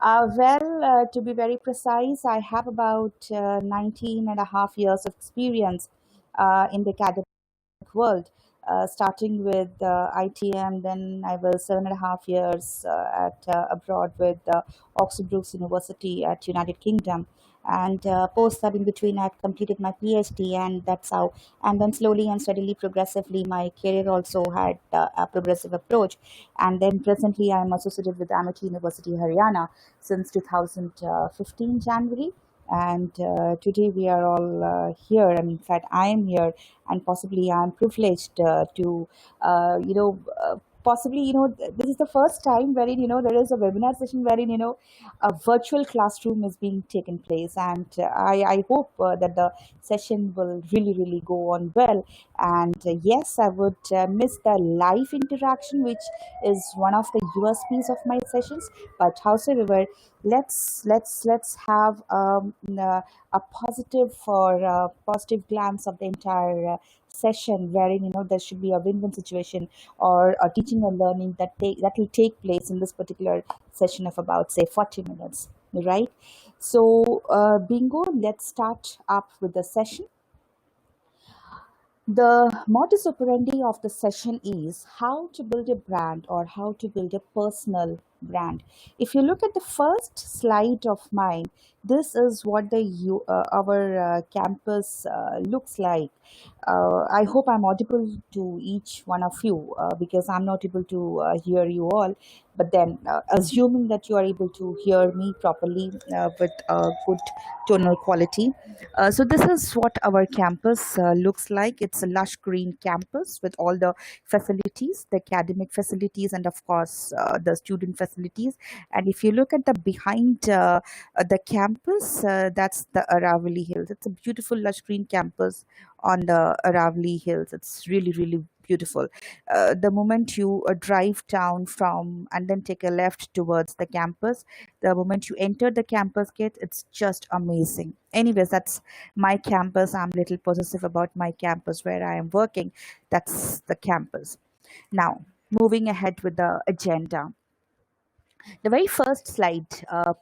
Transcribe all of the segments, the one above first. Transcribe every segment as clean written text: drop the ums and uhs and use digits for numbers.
To be very precise, I have about 19 and a half years of experience in the academic world, starting with ITM. Then I was 7.5 years at abroad with Oxford Brookes University at United Kingdom. And post that, in between, I completed my PhD, and that's how. And then slowly and steadily, progressively, my career also had a progressive approach. And then presently, I am associated with Amity University, Haryana, since 2015 January. And today we are all here. And in fact, I am here, and possibly I'm privileged to, possibly, this is the first time wherein, there is a webinar session wherein, a virtual classroom is being taken place. And I hope that the session will really, really go on well. And yes, I would miss the live interaction, which is one of the USPs of my sessions. But howsoever, let's have a positive or positive glance of the entire session, wherein there should be a win-win situation or a teaching and learning that will take place in this particular session of about, say, 40 minutes, right? So bingo, let's start up with the session. The modus operandi of the session is how to build a brand or how to build a personal brand. If you look at the first slide of mine, this is what our campus looks like. I hope I'm audible to each one of you because I'm not able to hear you all. But then, assuming that you are able to hear me properly with a good tonal quality, so this is what our campus looks like. It's a lush green campus with all the facilities, the academic facilities, and of course the student facilities. And if you look at the behind the campus, that's the Aravali Hills. It's a beautiful lush green campus on the Aravali Hills. It's really, really beautiful. The moment you drive down from and then take a left towards the campus, the moment you enter the campus gate, it's just amazing. Anyways, that's my campus. I'm a little possessive about my campus where I am working. That's the campus. Now, moving ahead with the agenda. The very first slide,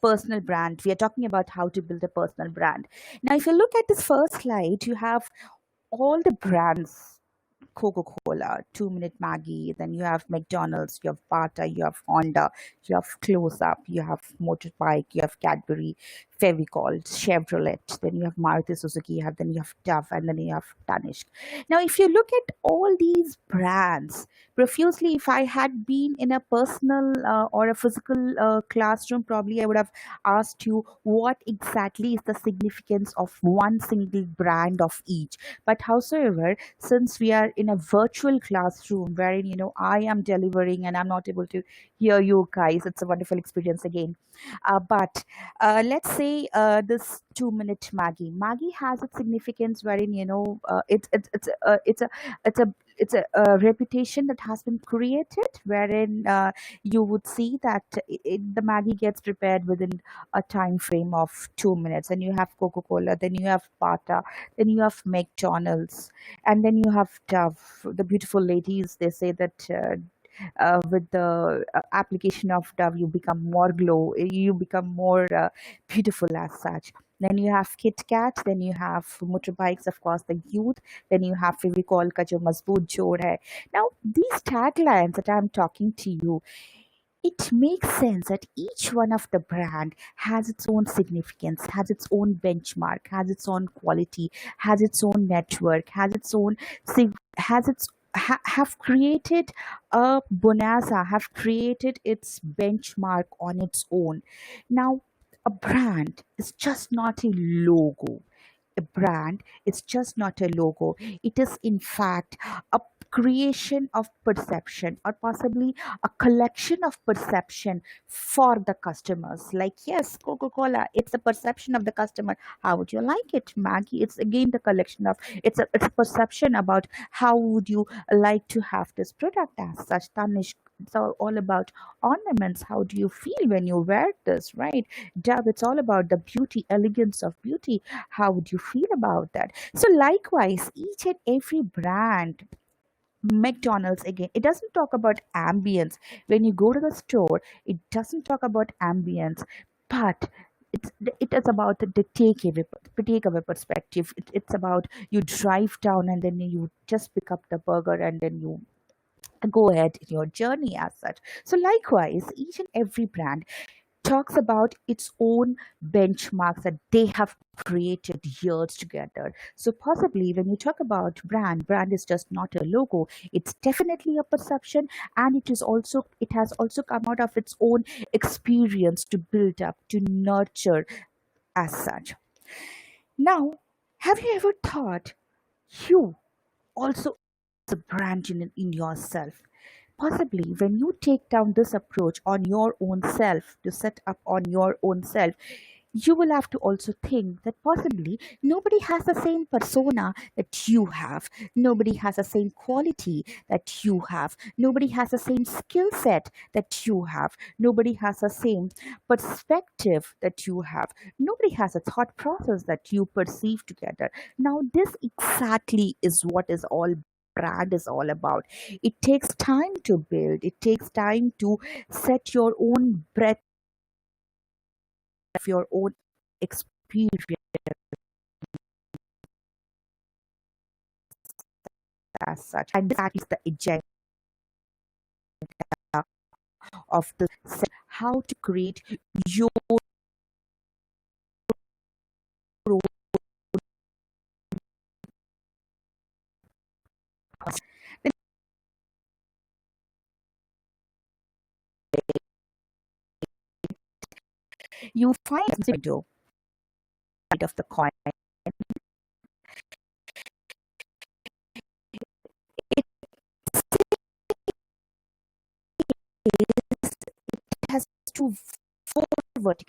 personal brand. We are talking about how to build a personal brand. Now, if you look at this first slide, you have all the brands: Coca-Cola, 2 Minute Maggie, then you have McDonald's, you have Bata, you have Honda, you have Close Up, you have Motorbike, you have Cadbury, Fevicol, Chevrolet, then you have Maruti Suzuki, then you have Dove, and then you have Tanishq. Now, if you look at all these brands profusely, if I had been in a personal or a physical classroom, probably I would have asked you what exactly is the significance of one single brand of each. But howsoever, since we are in a virtual classroom wherein I am delivering and I'm not able to hear you guys, it's a wonderful experience again. But let's say this 2 Minute Maggie has its significance wherein it's a reputation that has been created wherein you would see that the Maggie gets prepared within a time frame of 2 minutes. And you have Coca-Cola, then you have Bata, then you have McDonald's, and then you have Dove. The beautiful ladies, they say that with the application of Dove, you become more glow, you become more beautiful as such. Then you have Kit Kat, then you have motorbikes, of course, the youth, then you have Fevicol ka jo mazboot jod hai. Now, these taglines that I'm talking to you, it makes sense that each one of the brand has its own significance, has its own benchmark, has its own quality, has its own network, has its own has its have created a bonanza, have created its benchmark on its own. Now, a brand is just not a logo. A brand is just not a logo. It is, in fact, a creation of perception, or possibly a collection of perception for the customers. Like, yes, Coca-Cola, it's the perception of the customer. How would you like it? Maggie, it's again the collection of, it's a perception about how would you like to have this product as such. Tanishq, it's all about ornaments. How do you feel when you wear this, right? Dove, it's all about the beauty, elegance of beauty. How would you feel about that? So likewise, each and every brand, McDonald's, again, it doesn't talk about ambience. When you go to the store, it doesn't talk about ambience. But it is about the takeaway perspective. It's about you drive down and then you just pick up the burger and then you go ahead in your journey as such. So likewise, each and every brand talks about its own benchmarks that they have created years together. So possibly when you talk about brand is just not a logo. It's definitely a perception, and it has also come out of its own experience to build up, to nurture as such. Now, have you ever thought you also as a brand in yourself? Possibly when you take down this approach on your own self, to set up on your own self, you will have to also think that possibly nobody has the same persona that you have. Nobody has the same quality that you have. Nobody has the same skill set that you have. Nobody has the same perspective that you have. Nobody has a thought process that you perceive together. Now, this exactly is what is all brand is all about. It takes time to build, it takes time to set your own breadth of your own experience as such. And that is the agenda of the how to create your own. Then you find the window side of the coin. It has two four verticals.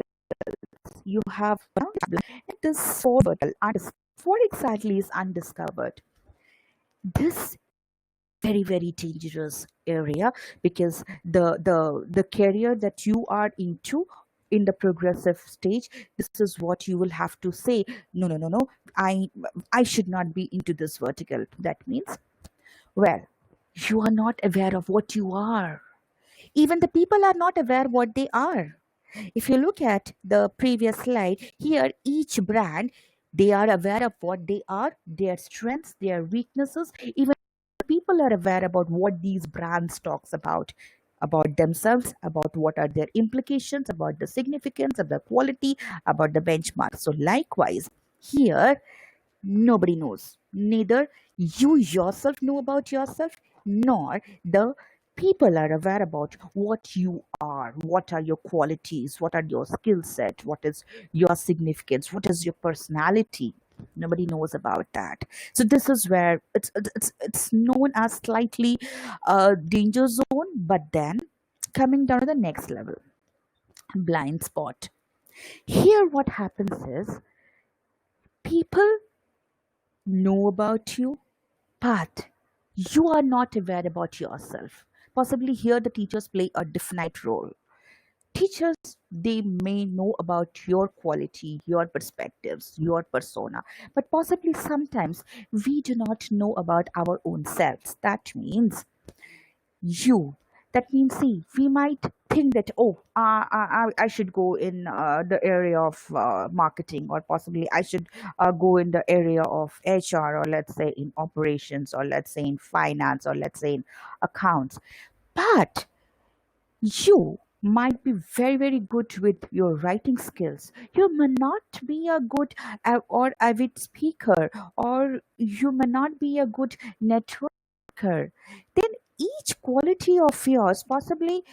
You have it is four vertical. What exactly is undiscovered? This very dangerous area, because the career that you are into in the progressive stage, this is what you will have to say, no, I should not be into this vertical. That means, well, you are not aware of what you are. Even the people are not aware what they are. If you look at the previous slide, here each brand, they are aware of what they are, their strengths, their weaknesses. Even people are aware about what these brands talks about themselves, about what are their implications, about the significance of the quality, about the benchmark. So likewise, here nobody knows. Neither you yourself know about yourself, nor the people are aware about what you are, what are your qualities, what are your skill set, what is your significance, what is your personality. Nobody knows about that. So this is where it's known as slightly danger zone. But then coming down to the next level, blind spot. Here, what happens is people know about you, but you are not aware about yourself. Possibly here the teachers play a definite role. Teachers, they may know about your quality, your perspectives, your persona, but possibly sometimes we do not know about our own selves. That means you. That means, see, we might think that, oh, I should go in the area of marketing, or possibly I should go in the area of HR, or let's say in operations, or let's say in finance, or let's say in accounts. But you might be very good with your writing skills. You may not be a good or avid speaker, or you may not be a good networker. Then each quality of yours, possibly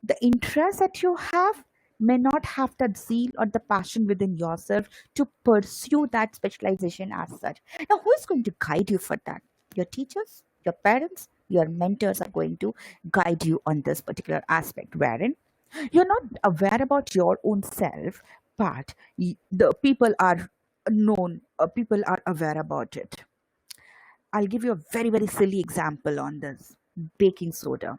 the interest that you have, may not have that zeal or the passion within yourself to pursue that specialization as such. Now, who is going to guide you for that? Your teachers, your parents, your mentors are going to guide you on this particular aspect, wherein you're not aware about your own self, but the people are known, people are aware about it. I'll give you a very silly example on this. Baking soda.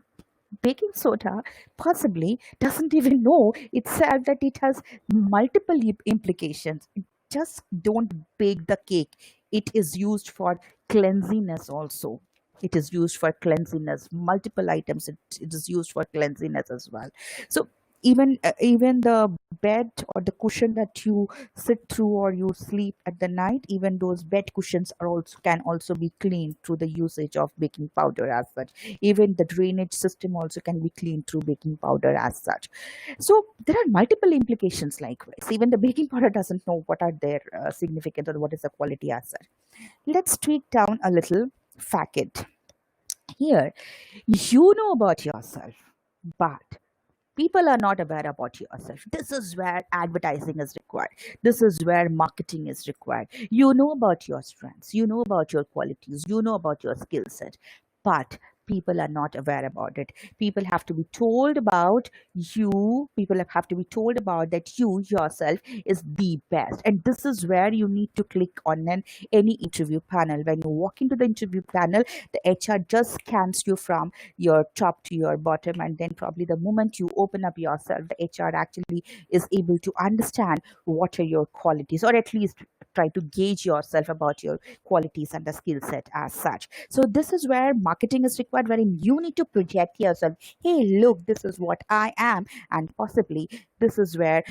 Baking soda possibly doesn't even know itself that it has multiple implications. Just don't bake the cake. It is used for cleanliness also. It is used for cleanliness. Multiple items, it is used for cleanliness as well. So even the bed or the cushion that you sit through or you sleep at the night, even those bed cushions are also can also be cleaned through the usage of baking powder as such. Even the drainage system also can be cleaned through baking powder as such. So there are multiple implications likewise. Even the baking powder doesn't know what are their significance or what is the quality as such. Let's tweak down a little fact here. You know about yourself, but people are not aware about yourself. This is where advertising is required. This is where marketing is required. You know about your strengths, you know about your qualities, you know about your skill set, but people are not aware about it. People have to be told about you. People have to be told about that you yourself is the best. And this is where you need to click on any interview panel. When you walk into the interview panel, the HR just scans you from your top to your bottom, and then probably the moment you open up yourself, the HR actually is able to understand what are your qualities, or at least try to gauge yourself about your qualities and the skill set as such. So this is where marketing is required, wherein you need to project yourself. Hey, look, this is what I am, and possibly this is where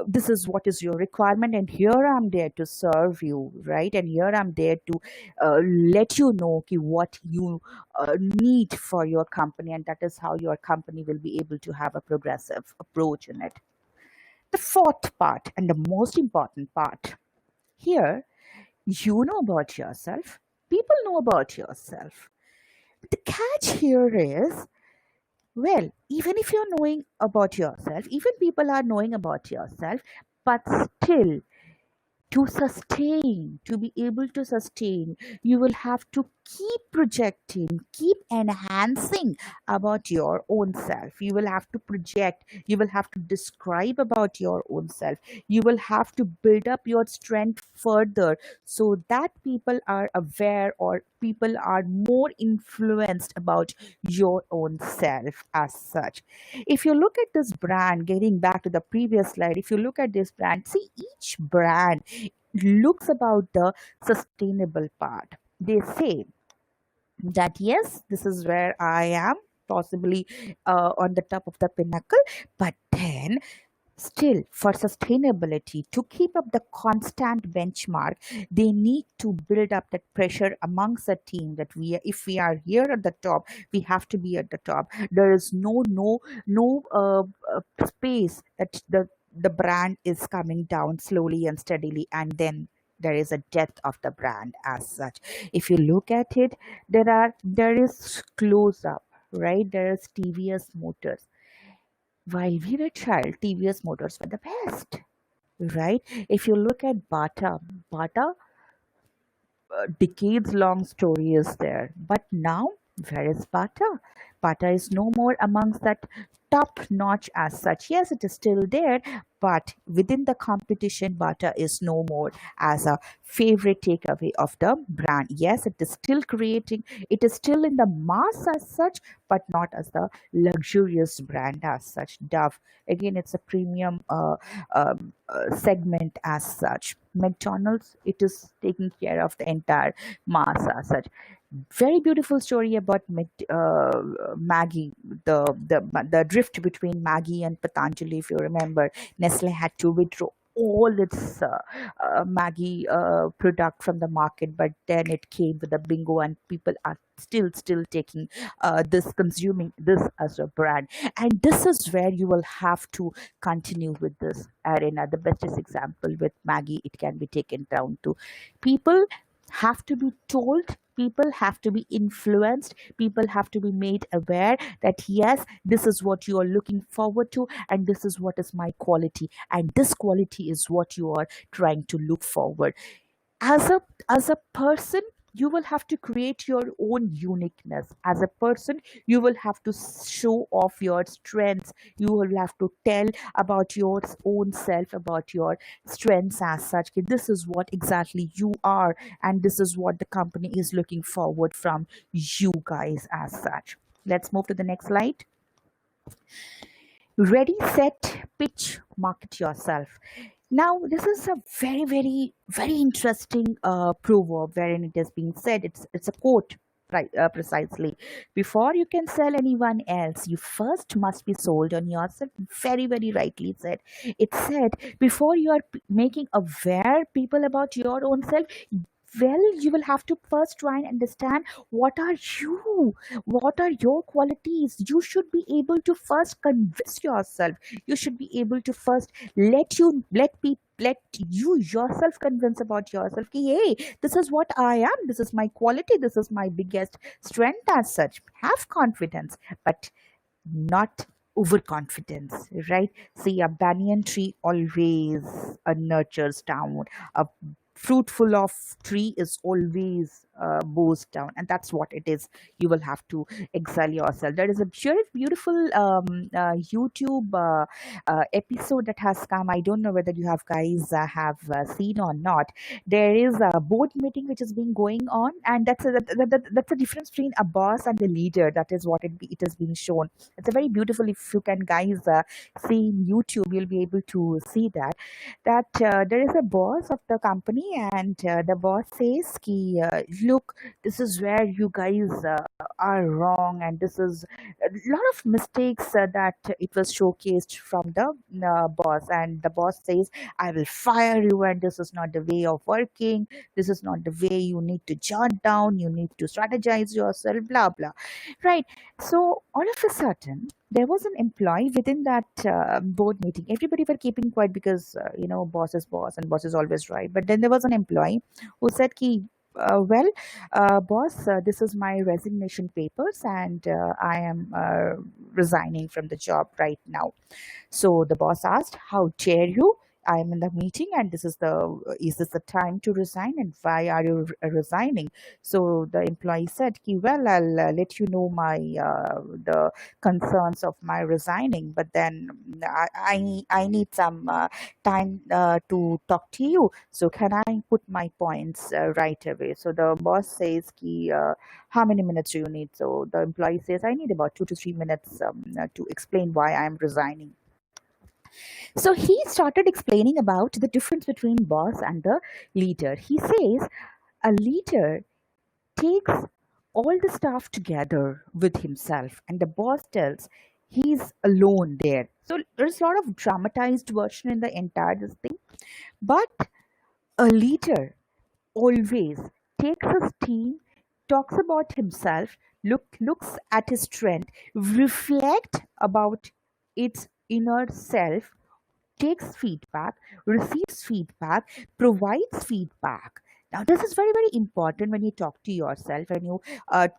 this is what is your requirement, and here I'm there to serve you, right? And here I'm there to let you know okay, what you need for your company, and that is how your company will be able to have a progressive approach in it. The fourth part and the most important part here, you know about yourself, people know about yourself. The catch here is, well, even if you're knowing about yourself, even people are knowing about yourself, but still, to sustain, to be able to sustain, you will have to keep projecting, keep enhancing about your own self. You will have to project, you will have to describe about your own self. You will have to build up your strength further so that people are aware or people are more influenced about your own self as such. If you look at this brand, getting back to the previous slide, if you look at this brand, see each brand looks about the sustainable part. They say that yes, this is where I am, possibly on the top of the pinnacle, but then still, for sustainability, to keep up the constant benchmark, they need to build up that pressure amongst the team that if we are here at the top, we have to be at the top. There is no space that the brand is coming down slowly and steadily, and then there is a death of the brand as such. If you look at it, there is close up, right? There is TVS Motors. While we were child, TVS Motors were the best, right? If you look at Bata, decades long story is there. But now, where is Bata? Bata is no more amongst that top notch as such. Yes, it is still there, but within the competition, Bata is no more as a favorite takeaway of the brand. Yes, it is still creating, it is still in the mass as such, but not as the luxurious brand as such. Dove, again, it's a premium segment as such. McDonald's, it is taking care of the entire mass as such. Very beautiful story about Maggie, the drift between Maggie and Patanjali. If you remember, Nestle had to withdraw all its Maggie product from the market, but then it came with a bingo, and people are still taking consuming this as a brand. And this is where you will have to continue with this arena. The best example with Maggie, it can be taken down to people have to be told, people have to be influenced, people have to be made aware that yes, this is what you are looking forward to, and this is what is my quality, and this quality is what you are trying to look forward. As a person, you will have to create your own uniqueness. As a person, you will have to show off your strengths. You will have to tell about your own self, about your strengths as such. Okay, this is what exactly you are, and this is what the company is looking forward from you guys as such. Let's move to the next slide. Ready, set, pitch, market yourself. Now, this is a very, very, very interesting proverb wherein it has been said. It's a quote. precisely. Before you can sell anyone else, you first must be sold on yourself. Very, very rightly said. It said before you are making aware people about your own self, well, you will have to first try and understand what are you, what are your qualities. You should be able to first convince yourself. You should be able to first let you yourself convince about yourself ki, hey, this is what I am, this is my quality, this is my biggest strength. As such, have confidence, but not overconfidence, right? See, a banyan tree always nurtures down. A fruitful of tree is always bows down, and that's what it is. You will have to excel yourself. There is a beautiful YouTube episode that has come. I don't know whether you have guys have seen or not. There is a board meeting which is being going on, and that's a difference between a boss and a leader. That is what it is being shown. It's a very beautiful. If you can guys see YouTube, you'll be able to see that there is a boss of the company, and the boss says ki, look, this is where you guys are wrong, and this is a lot of mistakes that it was showcased from the boss. And the boss says, I will fire you, and this is not the way of working, this is not the way you need to jot down, you need to strategize yourself, blah blah, right? So all of a sudden there was an employee within that board meeting. Everybody were keeping quiet because boss is boss and boss is always right. But then there was an employee who said ki, well, boss, this is my resignation papers, and I am resigning from the job right now. So the boss asked, how dare you? I am in the meeting, and is this the time to resign, and why are you resigning? So the employee said, "Ki, well, I'll let you know the concerns of my resigning, but then I need some time to talk to you. So can I put my points right away?" So the boss says, "Ki, how many minutes do you need?" So the employee says, "I need about 2 to 3 minutes to explain why I'm resigning." So he started explaining about the difference between boss and the leader. He says a leader takes all the stuff together with himself, and the boss tells he's alone there. So there's a lot of dramatized version in the entire this thing. But a leader always takes his team, talks about himself, looks at his strength, reflect about its inner self, takes feedback, receives feedback, provides feedback. Now, this is very, very important when you talk to yourself and you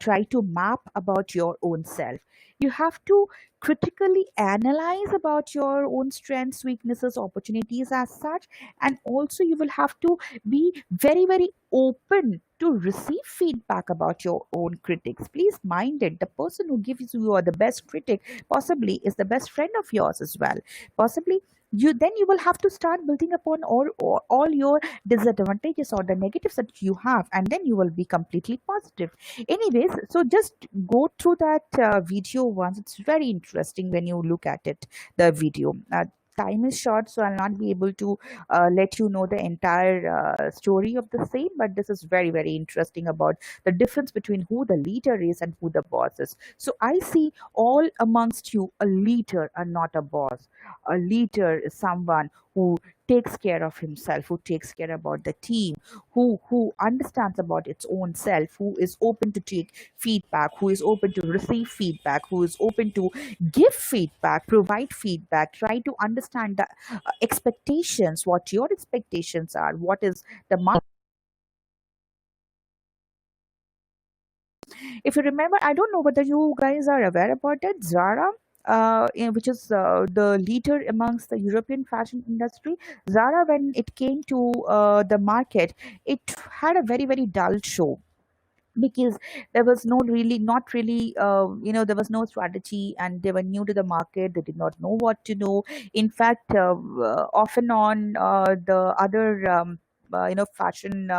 try to map about your own self. You have to critically analyze about your own strengths, weaknesses, opportunities as such, and also you will have to be very, very open to receive feedback about your own critics. Please mind it, the person who gives you the best critic possibly is the best friend of yours as well. Possibly you will have to start building upon all your disadvantages or the negatives that you have, and then you will be completely positive. Anyways, so just go through that video once. It's very interesting when you look at it, the video. Time is short, so I'll not be able to let you know the entire story of the same, but this is very, very interesting about the difference between who the leader is and who the boss is. So I see all amongst you, a leader and not a boss. A leader is someone who takes care of himself, who takes care about the team, who understands about its own self, who is open to take feedback, who is open to receive feedback, who is open to give feedback, provide feedback, try to understand the expectations, what your expectations are, what is the market. If you remember, I don't know whether you guys are aware about it, Zara, which is the leader amongst the European fashion industry. Zara, when it came to the market, it had a very, very dull show because there was no really not really there was no strategy, and they were new to the market. They did not know what to do. In fact, off and on, the other fashion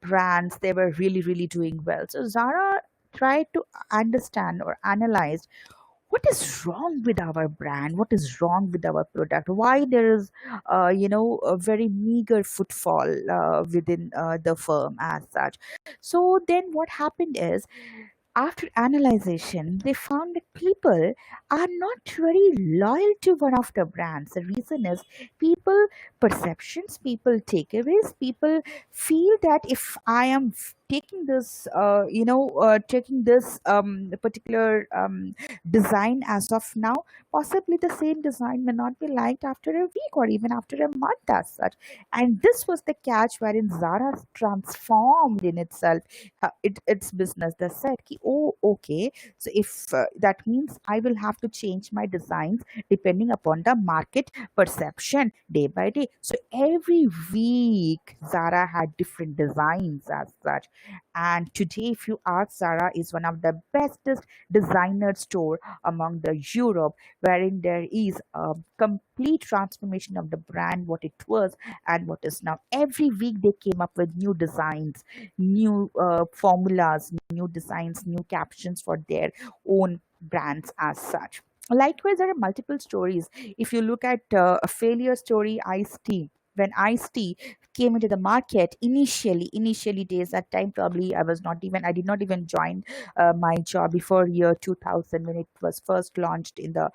brands, they were really, really doing well. So Zara tried to understand or analyze what is wrong with our brand, what is wrong with our product, why there is a very meager footfall within the firm as such. So then what happened is, after analyzation, they found that people are not very loyal to one of the brands. The reason is people perceptions, people takeaways, people feel that if I am taking this particular design as of now, possibly the same design may not be liked after a week or even after a month as such. And this was the catch wherein Zara transformed in itself its business. They said, ki, oh, okay, so if that means I will have to change my designs depending upon the market perception day by day. So every week, Zara had different designs as such. And today, if you ask, Zara is one of the bestest designer store among the Europe, wherein there is a complete transformation of the brand, what it was and what is now. Every week they came up with new designs, new formulas, new designs, new captions for their own brands as such. Likewise, there are multiple stories. If you look at a failure story, Ice Tea. When Ice Tea came into the market initially days, that time probably I did not even join my job before year 2000 when it was first launched in the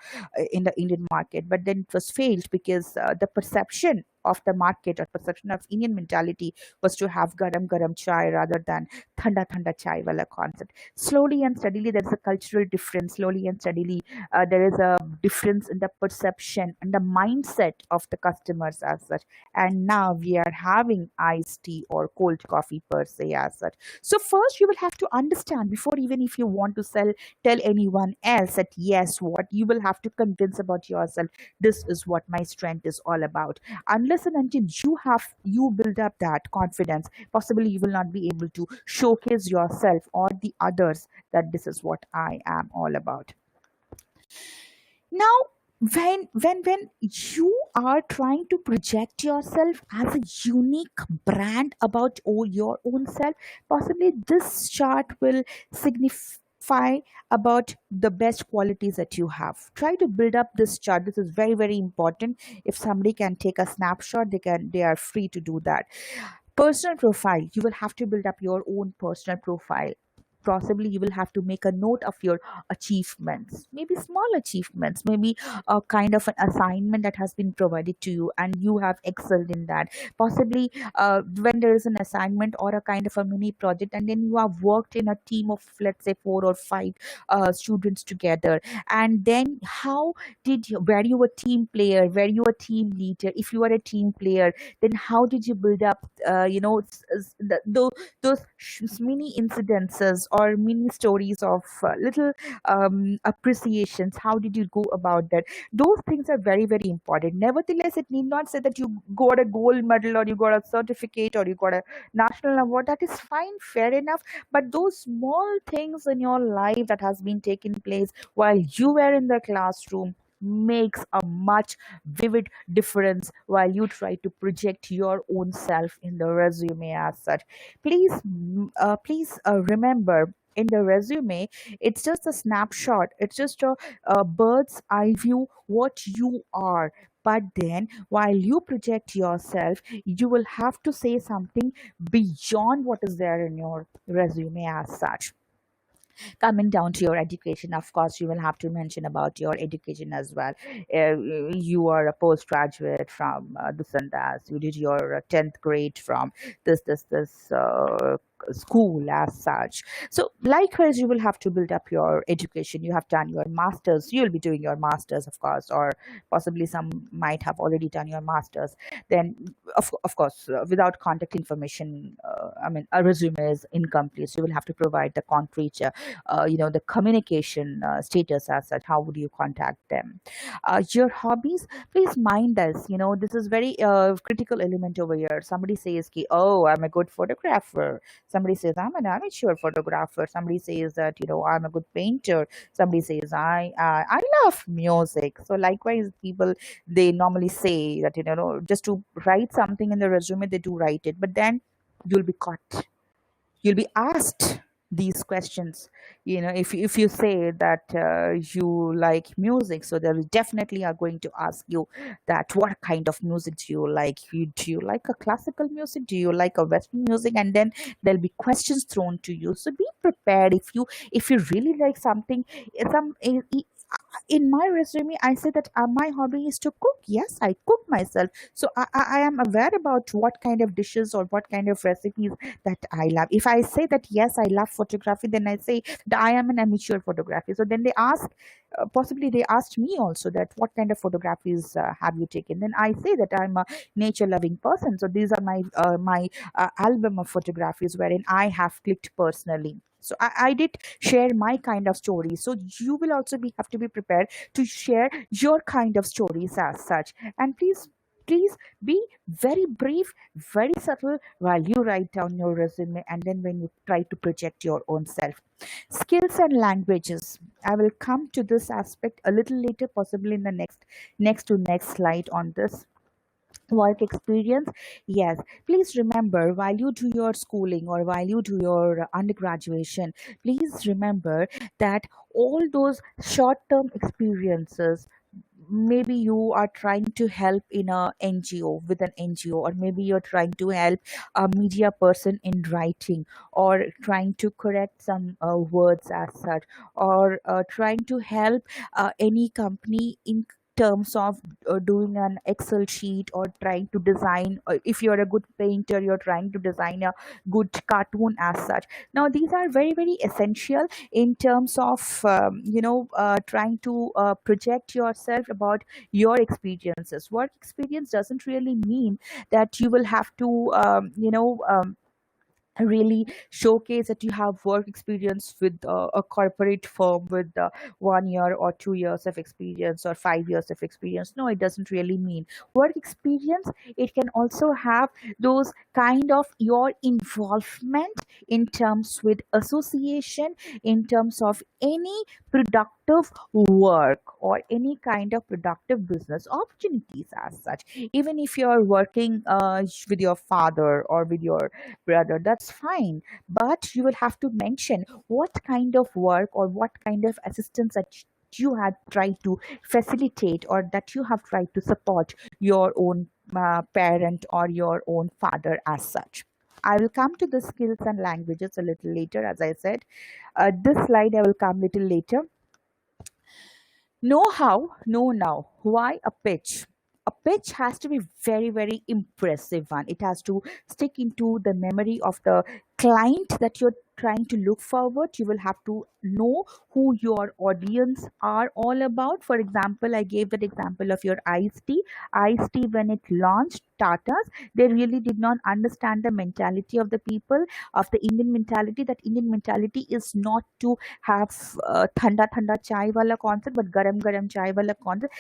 Indian market. But then it was failed because the perception of the market or perception of Indian mentality was to have garam garam chai rather than thanda thanda chai wala concept. Slowly and steadily, there is a cultural difference. Slowly and steadily, there is a difference in the perception and the mindset of the customers as such. And now we are having iced tea or cold coffee per se as such. So first, you will have to understand before even if you want to tell anyone else that yes, what you will have to convince about yourself. This is what my strength is all about. Unless and until you build up that confidence, possibly you will not be able to showcase yourself or the others that this is what I am all about. Now, when you are trying to project yourself as a unique brand about your own self, possibly this chart will signify about the best qualities that you have. Try to build up this chart. This is very, very important. If somebody can take a snapshot, they are free to do that. Personal profile, you will have to build up your own personal profile. Possibly you will have to make a note of your achievements, maybe small achievements, maybe a kind of an assignment that has been provided to you and you have excelled in that. Possibly when there is an assignment or a kind of a mini project and then you have worked in a team of, let's say, 4 or 5 students together, and then how were you a team player, were you a team leader? If you are a team player, then how did you build up those mini incidences or mini stories of little appreciations? How did you go about that? Those things are very, very important. Nevertheless, it need not say that you got a gold medal or you got a certificate or you got a national award. That is fine, fair enough. But those small things in your life that has been taking place while you were in the classroom makes a much vivid difference while you try to project your own self in the resume as such. Please remember, in the resume, it's just a snapshot, it's just a bird's eye view what you are. But then while you project yourself, you will have to say something beyond what is there in your resume as such. Coming down to your education, of course you will have to mention about your education as well. You are a postgraduate from this and that, you did your 10th grade from this school as such. So likewise you will have to build up your education. You have done your masters, you will be doing your masters, of course, or possibly some might have already done your masters. Then of course, without contact information, I mean, a resume is incomplete, so you will have to provide the concrete the communication status as such. How would you contact them? Your hobbies, please mind this. This is very critical element over here. Somebody says ki, oh, I'm a good photographer. Somebody says I'm an amateur photographer. Somebody says that I'm a good painter. Somebody says I love music. So likewise, people, they normally say that just to write something in the resume, they do write it, but then you'll be caught, you'll be asked these questions. If you say that you like music, so they definitely are going to ask you that what kind of music do you like. Do you like a classical music, do you like a western music, and then there'll be questions thrown to you. So be prepared. If you really like something, some in my resume I say that my hobby is to cook. Yes, I cook myself. So I am aware about what kind of dishes or what kind of recipes that I love. If I say that yes, I love photography, then I say that I am an amateur photography. So then they ask, possibly they asked me also that what kind of photographies have you taken. Then I say that I'm a nature loving person. So these are my album of photographies wherein I have clicked personally. So I did share my kind of stories. So you will also have to be prepared to share your kind of stories as such. And please be very brief, very subtle while you write down your resume, and then when you try to project your own self. Skills and languages. I will come to this aspect a little later, possibly in the next slide on this. Work experience. Yes, please remember, while you do your schooling or while you do your undergraduation, please remember that all those short term experiences, maybe you are trying to help in a NGO, with an NGO, or maybe you're trying to help a media person in writing, or trying to correct some words as such, or trying to help any company in terms of doing an Excel sheet, or trying to design, if you're a good painter, you're trying to design a good cartoon as such. Now these are very very essential in terms of trying to project yourself about your experiences. Work experience doesn't really mean that you will have to really showcase that you have work experience with a corporate firm with 1 year or 2 years of experience or 5 years of experience. No, it doesn't really mean work experience. It can also have those kind of your involvement in terms with association, in terms of any productive work or any kind of productive business opportunities as such. Even if you're working with your father or with your brother, that's fine. But you will have to mention what kind of work or what kind of assistance that you had tried to facilitate, or that you have tried to support your own parent or your own father as such. I will come to the skills and languages a little later, as I said. This slide I will come little later. Know how, know now. Why a pitch? A pitch has to be very, very impressive one. It has to stick into the memory of the client that you're trying to look forward. You will have to know who your audience are all about. For example, I gave that example of your iced tea. Iced tea, when it launched, Tatas, they really did not understand the mentality of the people, of the Indian mentality. That Indian mentality is not to have thanda thanda chai wala concept, but garam garam chai wala concept.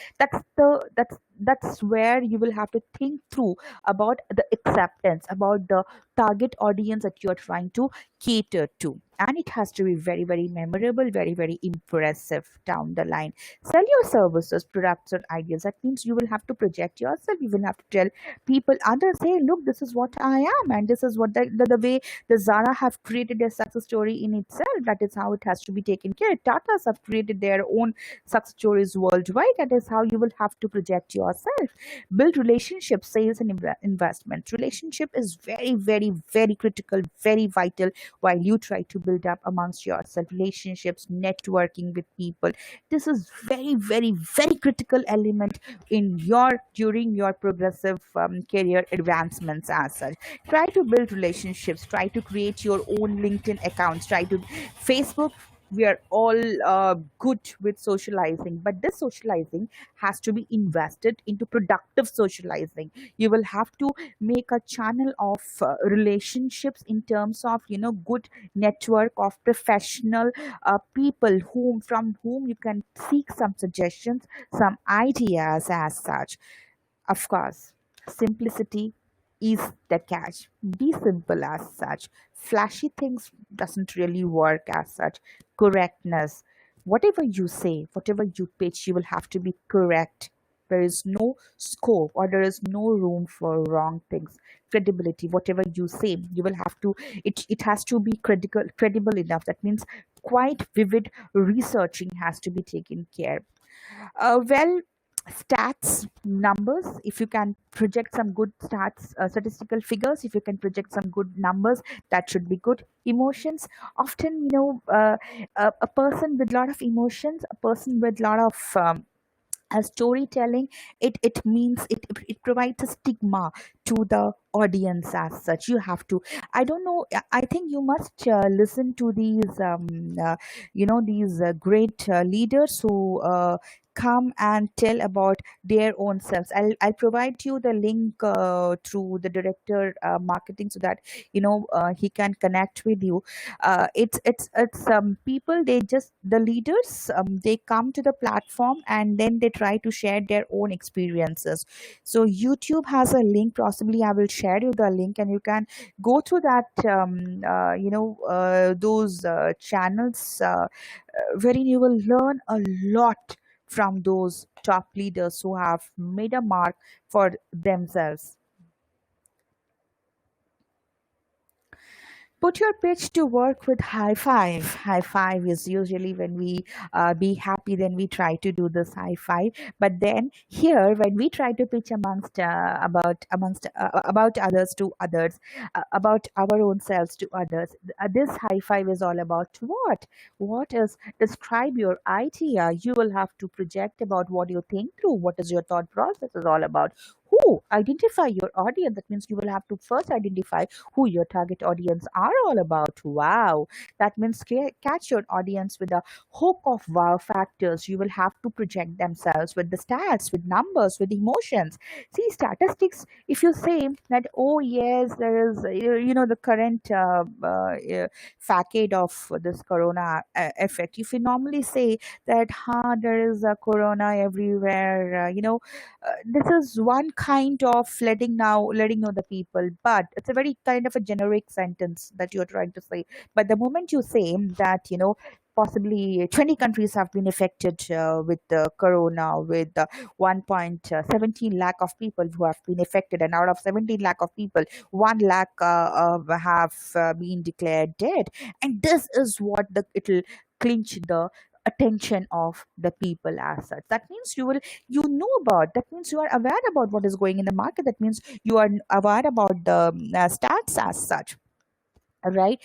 That's where you will have to think through about the acceptance, about the target audience that you are trying to cater to. And it has to be very very memorable, very very impressive down the line. Sell your services, products, or ideas. That means you will have to project yourself. You will have to tell people, others, hey, look, this is what I am, and this is what the way the Zara have created a success story in itself. That is how it has to be taken care. Tatas have created their own success stories worldwide. That is how you will have to project yourself. Build relationships, sales, and investment. Relationship is very, very, very critical, very vital while you try to build up amongst yourself. Relationships, networking with people. This is very, very, very critical element in your during your progressive career advancements as such. Try to build relationships, try to create your own LinkedIn accounts, try to Facebook. We are all good with socializing, but this socializing has to be invested into productive socializing. You will have to make a channel of relationships in terms of good network of professional people from whom you can seek some suggestions, some ideas as such. Of course, simplicity is the catch. Be simple as such. Flashy things doesn't really work as such. Correctness. Whatever you say, whatever you pitch, you will have to be correct. There is no scope or there is no room for wrong things. Credibility, whatever you say, you will have to, it has to be credible enough. That means quite vivid researching has to be taken care. Well, stats, numbers, if you can project some good stats, statistical figures, if you can project some good numbers, that should be good. Emotions, often, a person with a lot of emotions, a person with a lot of storytelling, it means it provides a stigma to the audience. As such, you have to, I don't know, I think you must listen to these these great leaders who come and tell about their own selves. I'll provide you the link through the director marketing, so that he can connect with you. It's people, they just, the leaders, they come to the platform and then they try to share their own experiences. So YouTube has a link, possibly I will share you the link, and you can go to that those channels, wherein you will learn a lot from those top leaders who have made a mark for themselves. Put your pitch to work with high five. High five is usually when we be happy, then we try to do this high five. But then here, when we try to pitch about others to others, about our own selves to others, this high five is all about what? What is, describe your idea? You will have to project about what you think through. What is your thought process is all about? Who? Identify your audience. That means you will have to first identify who your target audience are all about. Wow. That means catch your audience with a hook of wow factors. You will have to project themselves with the stats, with numbers, with emotions. See, statistics, if you say that, oh, yes, there is, the current facade of this corona effect. If you normally say that, there is a corona everywhere, this is one kind of letting know the people, but it's a very kind of a generic sentence that you're trying to say. But the moment you say that, possibly 20 countries have been affected with the corona, with 1.17 lakh of people who have been affected, and out of 17 lakh of people, 1 lakh have been declared dead, and this is what the it'll clinch the attention of the people as such. That means you know about, that means you are aware about what is going in the market, that means you are aware about the stats as such, right?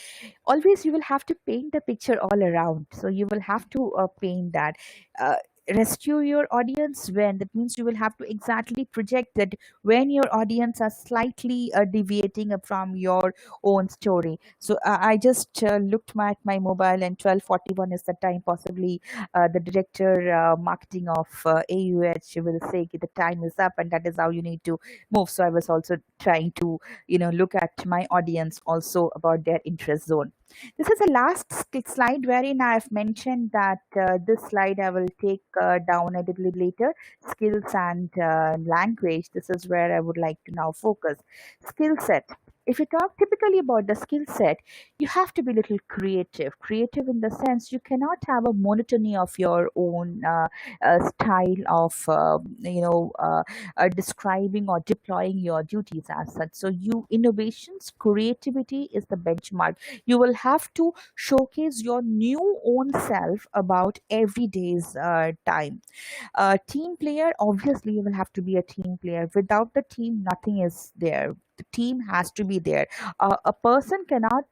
Always you will have to paint the picture all around, so you will have to paint that, uh, rescue your audience. When, that means you will have to exactly project that when your audience are slightly deviating from your own story. So I just looked at my mobile, and 12:41 is the time. Possibly the director marketing of AUH will say the time is up, and that is how you need to move. So I was also trying to look at my audience also about their interest zone. This is the last slide wherein I have mentioned that this slide I will take down a little later. Skills and language, this is where I would like to now focus. Skill set. If you talk typically about the skill set, you have to be a little creative in the sense you cannot have a monotony of your own style of describing or deploying your duties as such. So you, innovations, creativity is the benchmark. You will have to showcase your new own self about every day's time. Team player, obviously you will have to be a team player. Without the team, nothing is there. The team has to be there. A person cannot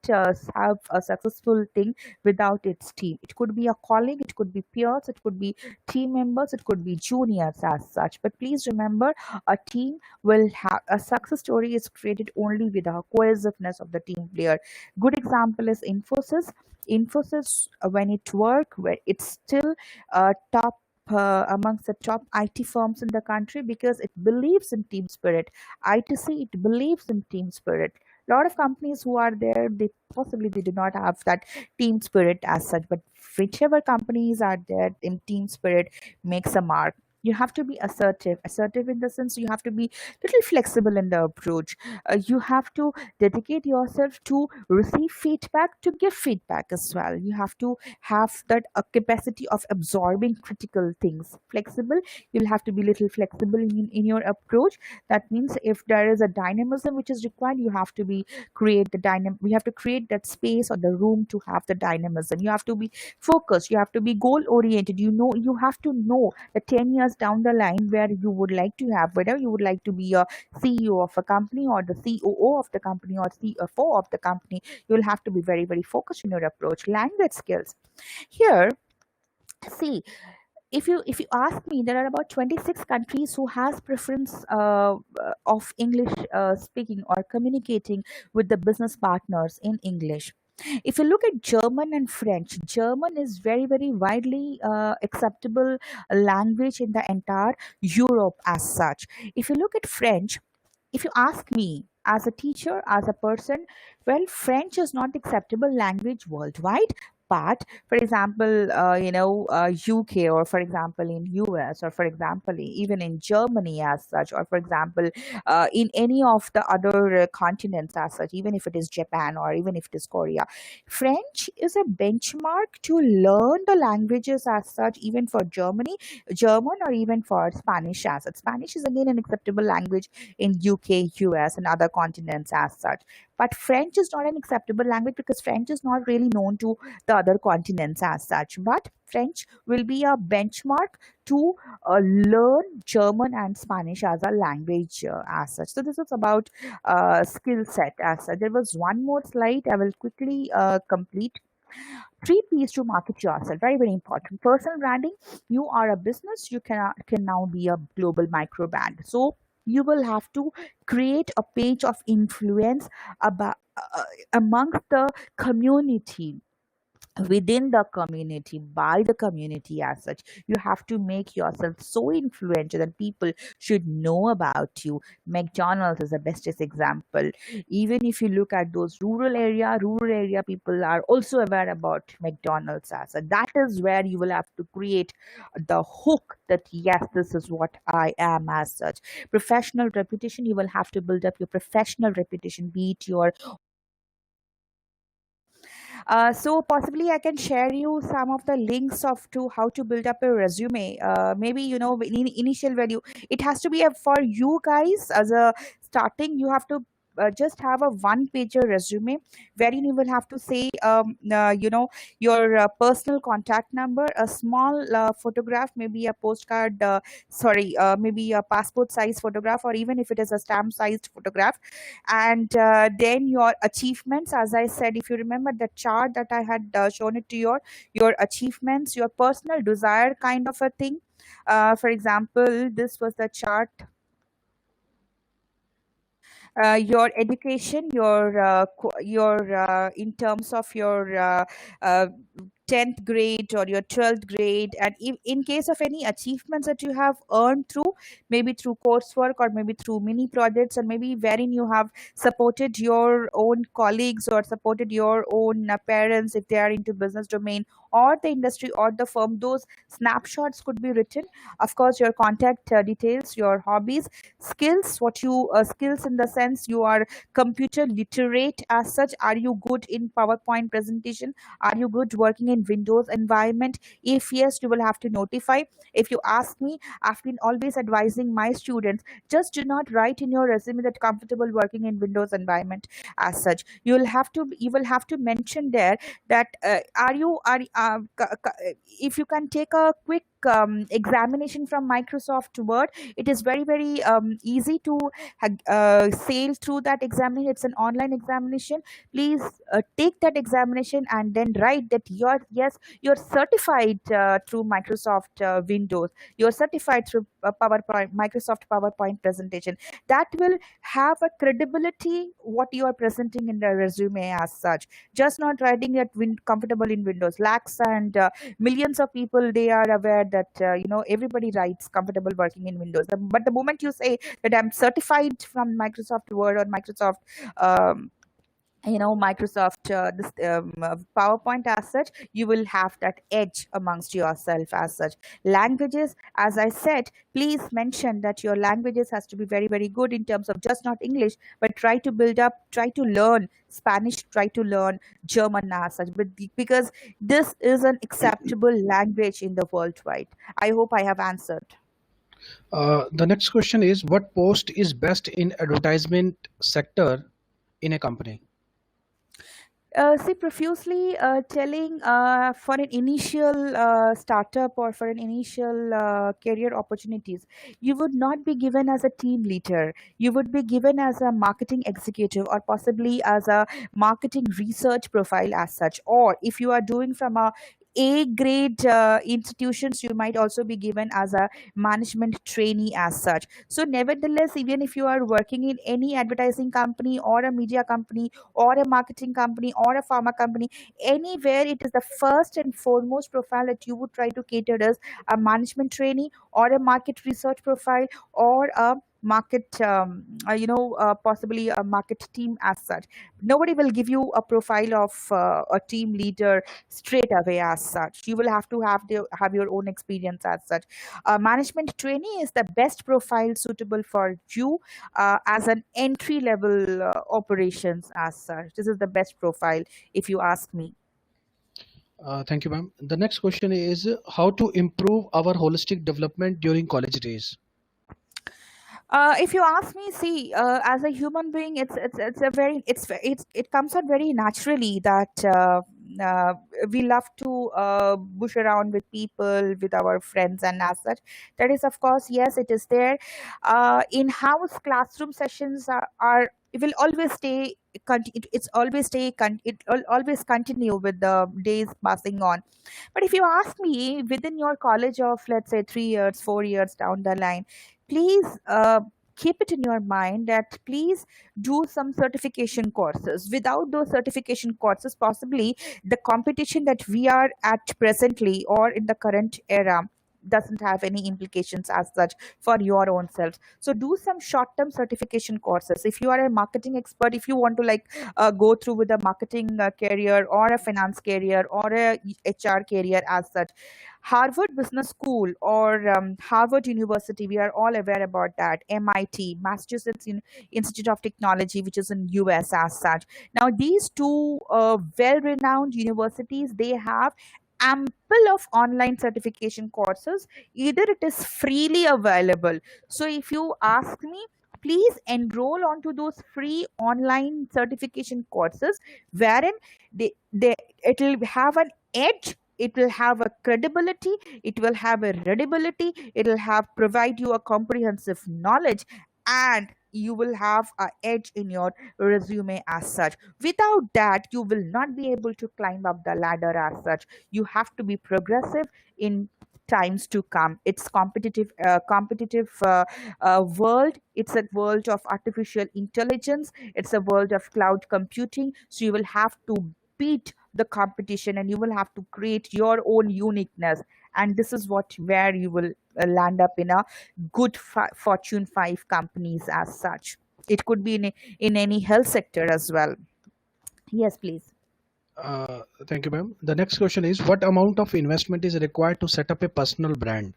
have a successful thing without its team. It could be a colleague, it could be peers, it could be team members, it could be juniors as such. But please remember, a team will have a success story is created only with the cohesiveness of the team player. Good example is Infosys, when it work, where it's still top amongst the top IT firms in the country, because it believes in team spirit. ITC, it believes in team spirit. A lot of companies who are there, they do not have that team spirit as such, but whichever companies are there in team spirit makes a mark. You have to be assertive in the sense you have to be little flexible in the approach. You have to dedicate yourself to receive feedback, to give feedback as well. You have to have that capacity of absorbing critical things. Flexible, you'll have to be little flexible in your approach. That means if there is a dynamism which is required, you have to be create the dynam we have to create that space or the room to have the dynamism. You have to be focused, you have to be goal oriented. You have to know the 10 years down the line where you would like to have, whether you would like to be a CEO of a company or the COO of the company or CFO of the company. You'll have to be very, very focused in your approach. Language skills. Here, see, if you ask me, there are about 26 countries who has preference of English speaking or communicating with the business partners in English. If you look at German and French, German is very, very widely acceptable language in the entire Europe as such. If you look at French, if you ask me as a teacher, as a person, well, French is not acceptable language worldwide. But for example, UK, or for example in US, or for example even in Germany as such, or for example in any of the other continents as such, even if it is Japan or even if it is Korea, French is a benchmark to learn the languages as such, even for German, or even for Spanish as such. Spanish is again an acceptable language in UK, US, and other continents as such. But French is not an acceptable language because French is not really known to the other continents as such. But French will be a benchmark to learn German and Spanish as a language as such. So this is about skill set as such. There was one more slide I will quickly complete. Three P's to market yourself. Very, very important. Personal branding. You are a business. You can now be a global micro brand. So you will have to create a page of influence about amongst the community, within the community, by the community as such. You have to make yourself so influential that people should know about you. McDonald's is the bestest example. Even if you look at those rural area people are also aware about McDonald's as such. That is where you will have to create the hook that yes, this is what I am as such. Professional reputation, you will have to build up your professional reputation, be it your so possibly I can share you some of the links of to how to build up a resume. Maybe initial value. It has to be for you guys as a starting. You have to just have a one pager resume wherein you will have to say your personal contact number, a small photograph, maybe a postcard, sorry, maybe a passport size photograph, or even if it is a stamp sized photograph, and then your achievements. As I said, if you remember the chart that I had shown it to your achievements, your personal desire kind of a thing. For example, this was the chart. Your education, your in terms of your 10th grade or your 12th grade, and in case of any achievements that you have earned through, maybe through coursework or maybe through mini projects, and maybe wherein you have supported your own colleagues or supported your own parents if they are into business domain or the industry or the firm, those snapshots could be written. Of course, your contact details, your hobbies, skills, what you skills in the sense you are computer literate as such. Are you good in PowerPoint presentation? Are you good working in Windows environment? If yes, you will have to notify. If you ask me, I've been always advising my students, just do not write in your resume that comfortable working in Windows environment as such. You will have to mention there that are you if you can take a quick examination from Microsoft Word. It is very, very easy to sail through that examination. It's an online examination. Please take that examination and then write that you're certified through Microsoft Windows. You're certified through PowerPoint, Microsoft PowerPoint presentation. That will have a credibility what you are presenting in the resume as such. Just not writing that comfortable in Windows. Lakhs and millions of people, they are aware that everybody writes comfortable working in Windows. But the moment you say that I'm certified from Microsoft Word or Microsoft um, Microsoft PowerPoint as such, you will have that edge amongst yourself as such. Languages, as I said, please mention that your languages has to be very very good in terms of just not English, but try to build up, try to learn Spanish, try to learn German as such, but because this is an acceptable language in the worldwide. I hope I have answered. The next question is, what post is best in advertisement sector in a company? See, profusely telling for an initial startup or for an initial career opportunities, you would not be given as a team leader. You would be given as a marketing executive or possibly as a marketing research profile as such. Or if you are doing from a grade institutions, you might also be given as a management trainee as such. So, nevertheless, even if you are working in any advertising company or a media company or a marketing company or a pharma company, anywhere, it is the first and foremost profile that you would try to cater as a management trainee or a market research profile or a market possibly a market team as such. Nobody will give you a profile of a team leader straight away as such. You will have to have your own experience as such. A management trainee is the best profile suitable for you as an entry level operations as such. This is the best profile if you ask me. Thank you, ma'am. The next question is, how to improve our holistic development during college days? If you ask me, see, as a human being, it's a very it comes out very naturally that uh, we love to bush around with people, with our friends, and as such. That is, of course, yes, it is there. In-house classroom sessions are it will always stay. It's always it will always continue with the days passing on. But if you ask me, within your college of, let's say, 3 years, 4 years down the line, please keep it in your mind that please do some certification courses. Without those certification courses, possibly the competition that we are at presently or in the current era doesn't have any implications as such for your own self. So do some short term certification courses. If you are a marketing expert, if you want to like go through with a marketing career or a finance career or a HR career as such, Harvard Business School or Harvard University, we are all aware about that. MIT, Massachusetts Institute of Technology, which is in US as such. Now, these two well-renowned universities, they have ample of online certification courses. Either it is freely available. So, if you ask me, please enroll onto those free online certification courses wherein it will have an edge, it will have a credibility, it will have a readability, it will have provide you a comprehensive knowledge, and you will have a edge in your resume as such. Without that, you will not be able to climb up the ladder as such. You have to be progressive in times to come. It's competitive world. It's a world of artificial intelligence, it's a world of cloud computing. So you will have to beat the competition and you will have to create your own uniqueness, and this is what where you will land up in a good fortune 5 companies as such. It could be in any health sector as well. Yes, please. Thank you, ma'am. The next question is, what amount of investment is required to set up a personal brand?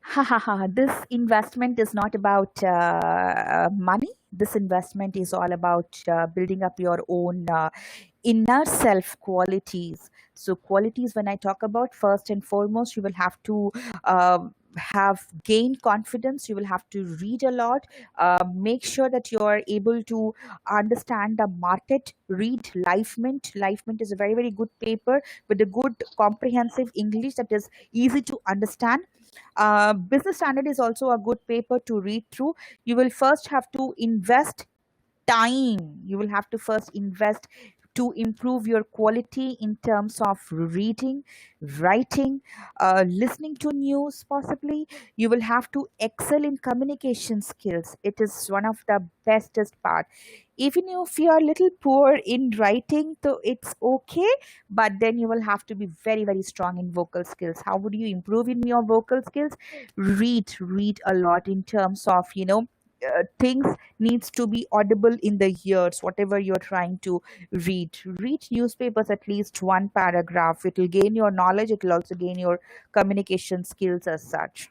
Ha ha ha. This investment is not about money. This investment is all about building up your own inner self qualities. So, qualities, when I talk about, first and foremost, you will have to have gain confidence. You will have to read a lot. Make sure that you are able to understand the market. Read Life Mint. Life Mint is a very, very good paper with a good comprehensive English that is easy to understand. Business Standard is also a good paper to read through. You will first have to invest time. You will have to first invest to improve your quality in terms of reading, writing, listening to news, possibly. You will have to excel in communication skills. It is one of the bestest part. Even if you are a little poor in writing, so it's okay, but then you will have to be very, very strong in vocal skills. How would you improve in your vocal skills? Read a lot in terms of, things needs to be audible in the ears, whatever you're trying to read newspapers at least one paragraph. It will gain your knowledge, it will also gain your communication skills as such.